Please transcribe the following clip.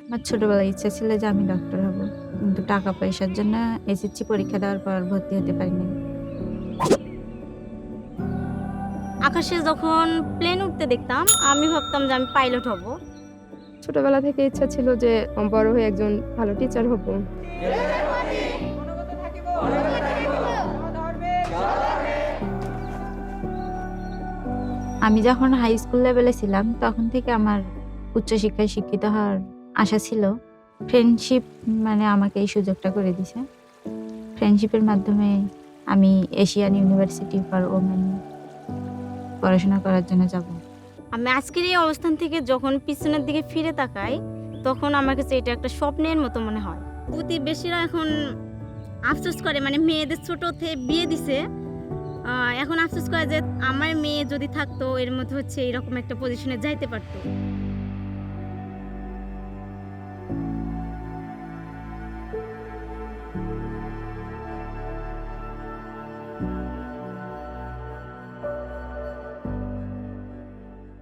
আমার ছোটবেলায় ইচ্ছা ছিল যে আমি ডক্টর হব। কিন্তু টাকা পয়সার জন্য এসএসসি পরীক্ষা দেওয়ার পর ভর্তি হতে পারিনি। আকাশে যখন প্লেন উঠতে দেখতাম, আমি ভাবতাম যে আমি পাইলট হব। ছোটবেলা থেকে ইচ্ছা ছিল যে বড় হয়ে একজন ভালো টিচার হব। আমি যখন হাই স্কুল লেভেলে ছিলাম তখন থেকে আমার উচ্চশিক্ষায় শিক্ষিত হওয়ার আশা ছিল। ফ্রেন্ডশিপ মানে আমাকে এই সুযোগটা করে দিছে। ফ্রেন্ডশিপের মাধ্যমে আমি এশিয়ান ইউনিভার্সিটি ফর ওমেন পড়াশোনা করার জন্য যাব। আমি আজকের এই অবস্থান থেকে যখন পিছনের দিকে ফিরে তাকাই, তখন আমার কাছে এটা একটা স্বপ্নের মতো মনে হয়। প্রতিবেশীরা এখন আফসোস করে, মানে মেয়েদের ছোট থেকে বিয়ে দিছে, এখন আফসোস করে যে আমার মেয়ে যদি থাকতো এর মধ্যে হচ্ছে এরকম একটা পজিশনে যাইতে পারতো।